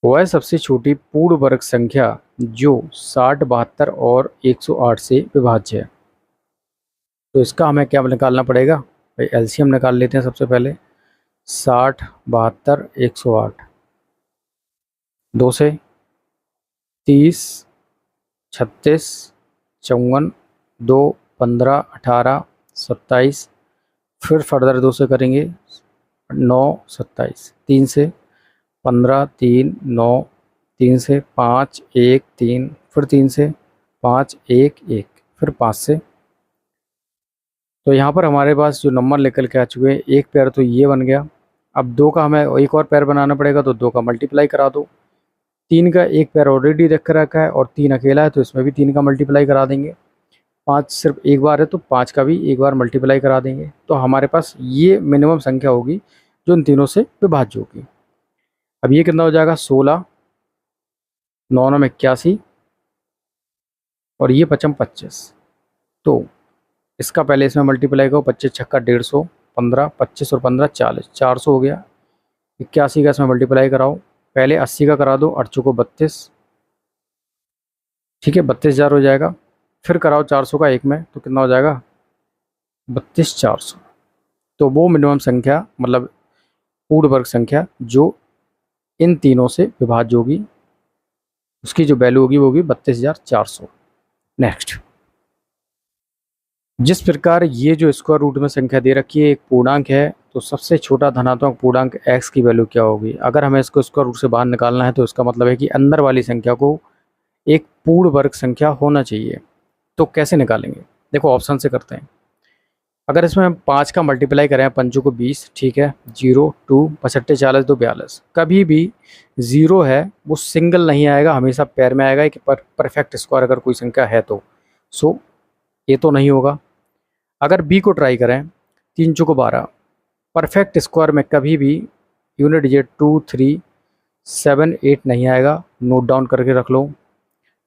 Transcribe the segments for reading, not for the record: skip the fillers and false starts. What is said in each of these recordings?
वह सबसे छोटी पूर्ण वर्ग संख्या जो 60, 72 और 108 से विभाज्य है। तो इसका हमें क्या निकालना पड़ेगा भाई, एलसीएम निकाल लेते हैं सबसे पहले। 60, 72, 108, 2 से 30, 36, 54, 2, 15, 18, 27, फिर फर्दर 2 से करेंगे 9, 27, 3 से 15, 3, 9, 3 से 5, 1, 3, फिर 3 से 5, 1, 1, फिर 5 से। तो यहाँ पर हमारे पास जो नंबर निकल के आ चुके हैं, एक पेयर तो ये बन गया। अब 2 का हमें एक और पेयर बनाना पड़ेगा, तो 2 का मल्टीप्लाई करा दो। 3 का एक पेयर ऑलरेडी रख रखा है और 3 अकेला है, तो इसमें भी 3 का मल्टीप्लाई करा देंगे। 5 सिर्फ एक बार है, तो 5 का भी एक बार मल्टीप्लाई करा देंगे। तो हमारे पास ये मिनिमम संख्या होगी जो इन तीनों से विभाज्य होगी। अब ये कितना हो जाएगा, 16, 9 9 81 और ये 55 25। तो इसका पहले इसमें मल्टीप्लाई करो, 25 छक्का 150, 15, 25 और 15 40, 400 हो गया। 81 का इसमें मल्टीप्लाई कराओ, पहले 80 का करा दो, 8 को 32, ठीक है 32,000 हो जाएगा। फिर कराओ 400 का एक में, तो कितना हो जाएगा 32,400। तो वो मिनिमम संख्या मतलब पूर्ण वर्ग संख्या जो इन तीनों से विभाज्य होगी, उसकी जो वैल्यू होगी वो होगी 32,400। नेक्स्ट, जिस प्रकार ये जो स्क्वायर रूट में संख्या दे रखी है एक पूर्णांक है, तो सबसे छोटा धनात्मक पूर्णांक x की वैल्यू क्या होगी। अगर हमें इसको स्क्वायर रूट से बाहर निकालना है तो इसका मतलब है कि अंदर वाली संख्या को एक पूर्ण वर्ग संख्या होना चाहिए। तो कैसे निकालेंगे, देखो ऑप्शन से करते हैं। अगर इसमें हम 5 का मल्टीप्लाई करें, 5 को 20, ठीक है 0, 2, 65, 40, 2, 42, कभी भी 0 है वो सिंगल नहीं आएगा, हमेशा पेयर में आएगा कि परफेक्ट स्क्वायर अगर कोई संख्या है तो। सो ये तो नहीं होगा। अगर बी को ट्राई करें, 3 चौको 12, परफेक्ट स्क्वायर में कभी भी यूनिट डिजिट 2, 3, 7, 8 नहीं आएगा, नोट डाउन करके रख लो।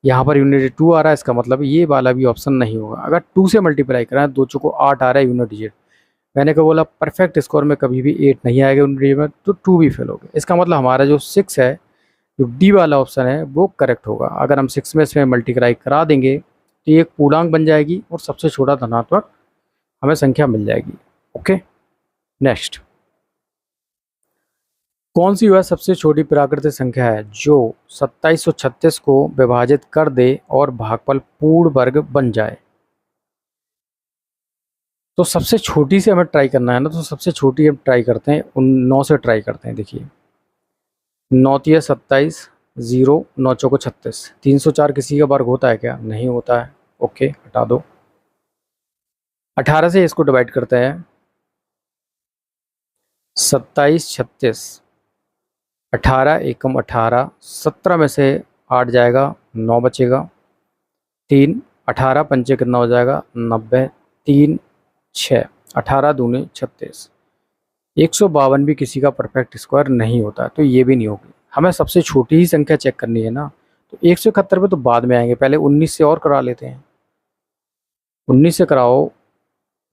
यहाँ पर यूनिट डिजिट 2 आ रहा है, इसका मतलब ये वाला भी ऑप्शन नहीं होगा। अगर 2 से मल्टीप्लाई करें, 2 चौको 8 आ रहा है यूनिट डिजिट, मैंने क्या बोला परफेक्ट स्क्वायर में कभी भी 8 नहीं आएगा यूनिट डिजिट में, तो 2 भी फेल हो गया। इसका मतलब हमारा जो 6 है, जो डी वाला ऑप्शन है वो करेक्ट होगा। अगर हम 6 में इसमें मल्टीप्लाई करा देंगे तो ये एक पूर्णांक बन जाएगी और सबसे छोटा धनात्मक हमें संख्या मिल जाएगी। ओके, नेक्स्ट, कौन सी वह सबसे छोटी प्राकृतिक संख्या है जो 2736 को विभाजित कर दे और भागफल पूर्ण वर्ग बन जाए। तो सबसे छोटी से हमें ट्राई करना है ना, तो सबसे छोटी हम ट्राई करते हैं 9 से ट्राई करते हैं। देखिए 9 तिया 27, 0, 9 चौको 36, 304 किसी का वर्ग होता है क्या, नहीं होता है। ओके, हटा दो। 18 से इसको डिवाइड करते हैं, 27, 36, 18 एकम 18, 17 में से 8 जाएगा, 9 बचेगा, 3, 18 पंचे कितना हो जाएगा 90, 3, 6, 18 दूने 36। 152 भी किसी का परफेक्ट स्क्वायर नहीं होता, तो ये भी नहीं होगी। हमें सबसे छोटी ही संख्या चेक करनी है ना, तो 171 पे तो बाद में आएंगे, पहले 19 से और करा लेते हैं। 19 से कराओ,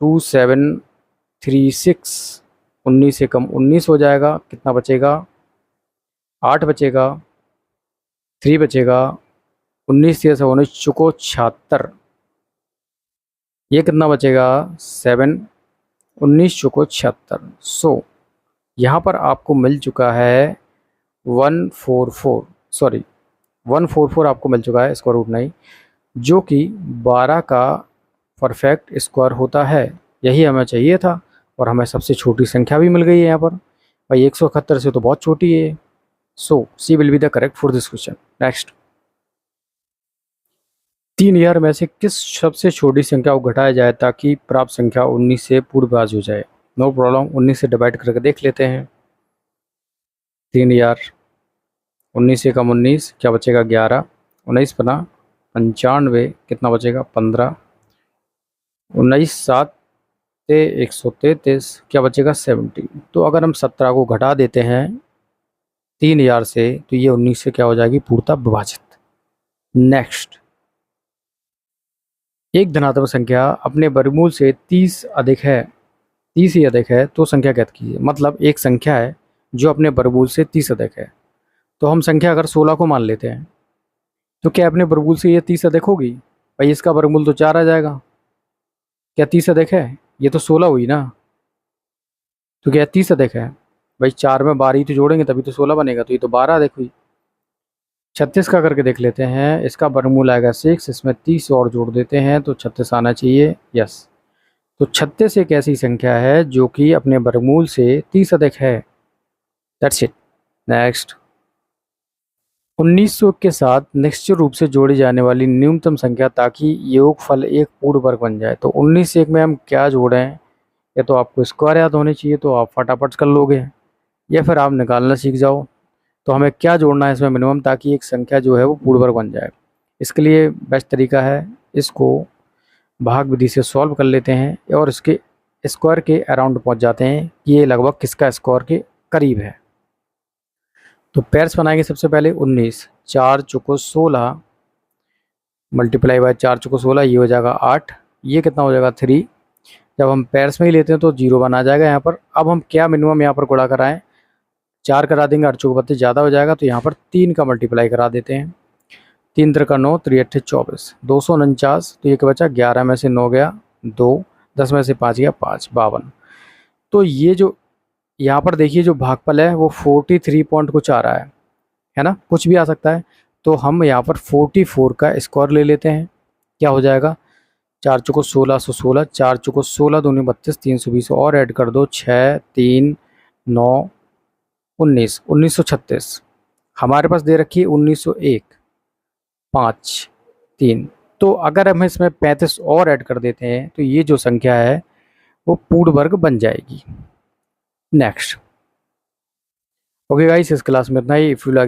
2736, 19 से कम 19 हो जाएगा, कितना बचेगा 8 बचेगा, 3 बचेगा, 19 से 19 चुको 76, ये कितना बचेगा 7, 19 चुको 76। सो यहाँ पर आपको मिल चुका है 144 आपको मिल चुका है स्क्वायर रूट 9, जो कि 12 का परफेक्ट स्क्वायर होता है। यही हमें चाहिए था और हमें सबसे छोटी संख्या भी मिल गई है यहाँ पर भाई, 171 से तो बहुत छोटी है। So C will be the correct for this question. Next, 3000 में से किस सबसे छोटी संख्या को घटाया जाए ताकि प्राप्त संख्या 19 से पूर्वभाज्य हो जाए। नो प्रॉब्लम, 19 से डिवाइड करके देख लेते हैं। 3000, 19 से कम 19, क्या बचेगा 11, 19 बना 95, कितना बचेगा 15, 19 7 से 133, क्या बचेगा 70। तो अगर हम 17 को घटा देते हैं 3000 से, तो ये 19 से क्या हो जाएगी पूर्णतः विभाजित। नेक्स्ट, एक धनात्मक संख्या अपने वर्गमूल से 30 अधिक है, 30 ही अधिक है तो संख्या ज्ञात कीजिए। मतलब एक संख्या है जो अपने वर्गमूल से 30 अधिक है, तो हम संख्या अगर 16 को मान लेते हैं तो क्या अपने वर्गमूल से ये 30 अधिक होगी? भाई इसका वर्गमूल तो 4 आ जाएगा। क्या 30 अधिक है? ये तो 16 हुई ना, तो क्या 30 अधिक है? भाई 4 में 12 ही तो जोड़ेंगे तभी तो 16 बनेगा, तो ये तो 12 अधिक हुई। 36 का करके देख लेते हैं, इसका वर्गमूल आएगा 6, इसमें 30 और जोड़ देते हैं तो 36 आना चाहिए। यस, तो 36 एक ऐसी संख्या है जो कि अपने वर्गमूल से 30 अधिक है। That's it. नेक्स्ट, 1900 के साथ निश्चित रूप से जोड़ी जाने वाली न्यूनतम संख्या ताकि योगफल एक पूर्ण वर्ग बन जाए। तो 19 से एक में हम क्या जोड़ें? या तो आपको स्क्वायर याद होने चाहिए तो आप फटाफट कर लोगे, या फिर आप निकालना सीख जाओ। तो हमें क्या जोड़ना है इसमें मिनिमम, ताकि एक संख्या जो है वो पूर्ण वर्ग बन जाए। इसके लिए बेस्ट तरीका है, इसको भाग विधि से सॉल्व कर लेते हैं और इसके स्क्वायर के अराउंड पहुंच जाते हैं कि ये लगभग किसका स्क्वायर के करीब है। तो पेयर्स बनाएंगे सबसे पहले 19, 4 चौको 16 मल्टीप्लाई बाय 4 चौको 16, ये हो जाएगा 8। ये कितना हो जाएगा 3। जब हम पेयर्स में ही लेते हैं तो 0 बना जाएगा यहाँ पर। अब हम क्या मिनिमम यहाँ पर गुणा कराएं, 4 करा देंगे, 8 चौको 32 ज़्यादा हो जाएगा, तो यहाँ पर 3 का मल्टीप्लाई करा देते हैं। 3 त्रिका 9, 3 अट्ठे 24, 249। तो ये क्या बचा, 11 में से 9 गया 2, 10 में से 5 गया 5, 52। तो ये जो यहाँ पर देखिए जो भागफल है वो 43 पॉइंट कुछ आ रहा है ना, कुछ भी आ सकता है। तो हम यहाँ पर 44 का स्क्वायर ले लेते हैं। क्या हो जाएगा, 4 चौको 16, 16, 4 चौको 16 दूनी 32, 320 और ऐड कर दो, 6 3 9 19, 1936। हमारे पास दे रखी है 1901, 5 3। तो अगर हम इसमें 35 और ऐड कर देते हैं तो ये जो संख्या है वो पूर्ण वर्ग बन जाएगी। नेक्स्ट। ओके गाइस, इस क्लास में इतना ही। If you like